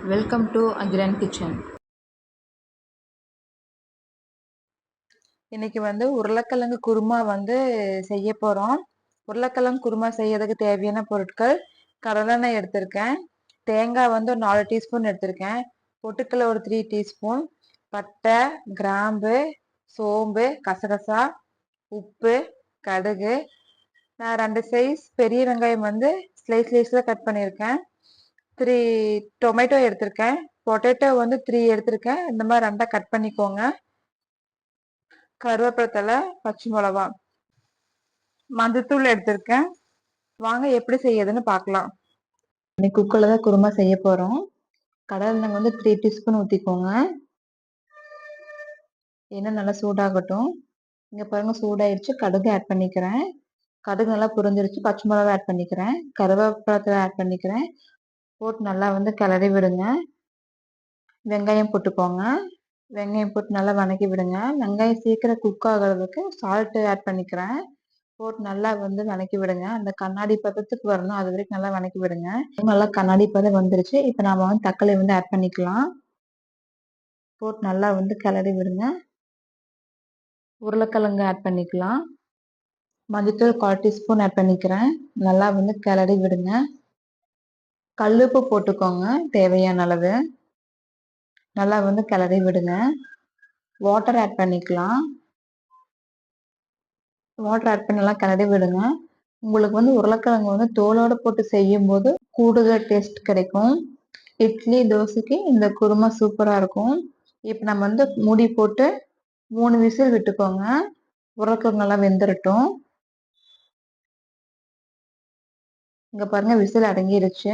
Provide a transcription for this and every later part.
Welcome to Akilan kitchen. இன்னைக்கு உருளைக்கிழங்கு குருமா செய்ய போறோம். உருளைக்கிழங்கு குருமா செய்யறதுக்கு தேவையான பொருட்கள்: கடலெண்ணெய் எடுத்திருக்கேன், தேங்காய் ஒரு 4 டீஸ்பூன் எடுத்திருக்கேன், பொட்டுக்கடலை ஒரு 3 டீஸ்பூன், பட்டை, கிராம்பு, சோம்பு, கசகசா, உப்பு, கடுகு. நான் 2 சைஸ் பெரிய வெங்காயம் ஸ்லைஸ்ல கட் பண்ணியிருக்கேன். 3 டொமேட்டோ எடுத்திருக்கேன், பொட்டேட்டோ 3 எடுத்திருக்கேன். இந்த மாதிரி 2 கட் பண்ணிக்கோங்க. கருவேப்பிலை தழை, பச்சை மிளகா, மஞ்சத்தூள் எடுத்திருக்கேன். வாங்க எப்படி செய்யறதுன்னு பார்க்கலாம். இன்னைக்கு குக்கர்ல தான் குருமா செய்ய போறோம். கடலெண்ணெய் 3 டீஸ்பூன் ஊற்றிக்கோங்க. எண்ணெய் நல்லா சூடாகட்டும். இங்க பாருங்க, சூடாயிடுச்சு. கடுகு ஆட் பண்ணிக்கிறேன். கடுகு நல்லா புரிஞ்சிருச்சு. பச்சை மிளகா ஆட் பண்ணிக்கிறேன், கருவேப்பிலை ஆட் பண்ணிக்கிறேன். போட்டு நல்லா கிளறி விடுங்க. வெங்காயம் போட்டுக்கோங்க. வெங்காயம் போட்டு நல்லா வதக்கி விடுங்க. வெங்காயம் சீக்கிரம் குக் ஆகிறதுக்கு சால்ட் ஆட் பண்ணிக்கிறேன். போட்டு நல்லா வதக்கி விடுங்க. அந்த கண்ணாடி பதத்துக்கு வரணும், அது வரைக்கும் நல்லா வதக்கி விடுங்க. நல்லா கண்ணாடி பதம் வந்துருச்சு. இப்போ நாம தக்காளி ஆட் பண்ணிக்கலாம். போட்டு நல்லா கிளறி விடுங்க. உருளைக்கிழங்கு ஆட் பண்ணிக்கலாம். மஞ்சத்தூள் 1/4 டீஸ்பூன் ஆட் பண்ணிக்கிறேன். நல்லா கிளறி விடுங்க. கல்லுப்பு போட்டுக்கோங்க தேவையான அளவு. நல்லா கிளறி விடுங்க. வாட்டர் ஆட் பண்ணிக்கலாம். வாட்டர் ஆட் பண்ணி நல்லா கிளறி விடுங்க. உங்களுக்கு உருளைக்கிழங்கு தோலோட போட்டு செய்யும் போது கூடுதல் டேஸ்ட் கிடைக்கும். இட்லி, தோசைக்கு இந்த குருமா சூப்பரா இருக்கும். இப்போ நம்ம மூடி போட்டு 3 விசில் விட்டுக்கோங்க. உருளைக்கிழங்கு நல்லா வெந்துடட்டும். இங்க பாருங்க, விசில் அடங்கிருச்சு.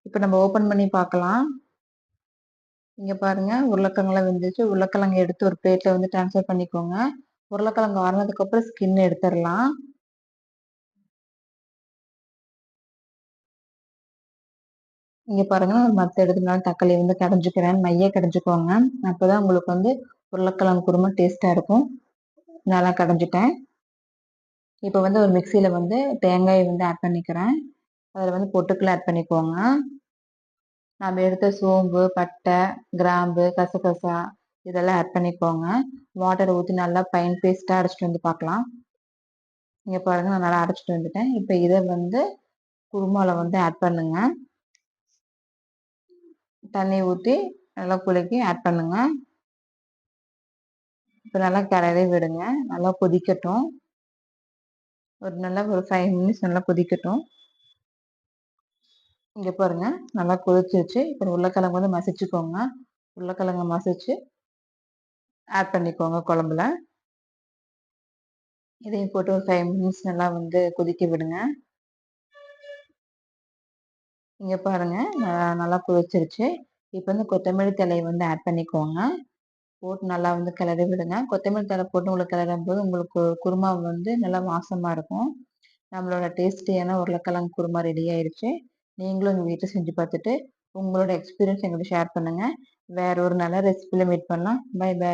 இப்போ நம்ம ஓபன் பண்ணி பார்க்கலாம். இங்க பாருங்க, உருளைக்கிழங்குலாம் வெந்துச்சு. உருளைக்கிழங்கு எடுத்து ஒரு பிளேட்ல ட்ரான்ஸ்ஃபர் பண்ணிக்கோங்க. உருளைக்கிழங்கு ஆறுனதுக்கு அப்புறம் ஸ்கின் எடுத்துடலாம். இங்க பாருங்க, மத்த எடுத்துனால தக்காளி கடைஞ்சிக்கிறேன். மைய கடைஞ்சிக்கோங்க. அப்பதான் உங்களுக்கு உருளைக்கிழங்கு குருமா டேஸ்டா இருக்கும். நல்லா கடைஞ்சிட்டேன். இப்போ ஒரு மிக்சியில தேங்காயை ஆட் பண்ணிக்கிறேன். அதில் பொட்டுக்கடலை ஆட் பண்ணிக்கோங்க. நம்ம எடுத்த சோம்பு, பட்டை, கிராம்பு, கசகசா இதெல்லாம் ஆட் பண்ணிக்கோங்க. வாட்டர் ஊற்றி நல்லா ஃபைன் பேஸ்டா அரைச்சிட்டு பார்க்கலாம். இங்க பாருங்க, நான் நல்லா அரைச்சிட்டு வந்துட்டேன். இப்போ இதை குருமால ஆட் பண்ணுங்க. தண்ணி ஊற்றி நல்லா குலுக்கி ஆட் பண்ணுங்க. இப்போ நல்லா கிளறி விடுங்க. நல்லா கொதிக்கட்டும். ஒரு 5 மினிட்ஸ் நல்லா கொதிக்கட்டும். இங்க பாருங்க, நல்லா கொதிச்சிருச்சு. இப்போ உருளைக்கிழங்கு மசிச்சுக்கோங்க. உருளைக்கிழங்கு மசிச்சு ஆட் பண்ணிக்கோங்க குழம்புல. இதையும் போட்டு ஒரு 5 மினிட்ஸ் நல்லா கொதிக்க விடுங்க. இங்க பாருங்க, நல்லா கொதிச்சிருச்சு. இப்போ கொத்தமல்லி தழையை ஆட் பண்ணிக்கோங்க. போட்டு நல்லா கிளறி விடுங்க. கொத்தமல்லி தழை போட்டு உங்களுக்கு கிளறும் போது உங்களுக்கு குருமா நல்லா வாசமா இருக்கும். நம்மளோட டேஸ்டியான உருளைக்கிழங்கு குருமா ரெடி ஆயிடுச்சு. நீங்களும் உங்க வீட்டை செஞ்சு பார்த்துட்டு உங்களோட எக்ஸ்பீரியன்ஸ் எங்கிட்ட ஷேர் பண்ணுங்க. வேற ஒரு நல்ல ரெசிபில மீட் பண்ணலாம். Bye by.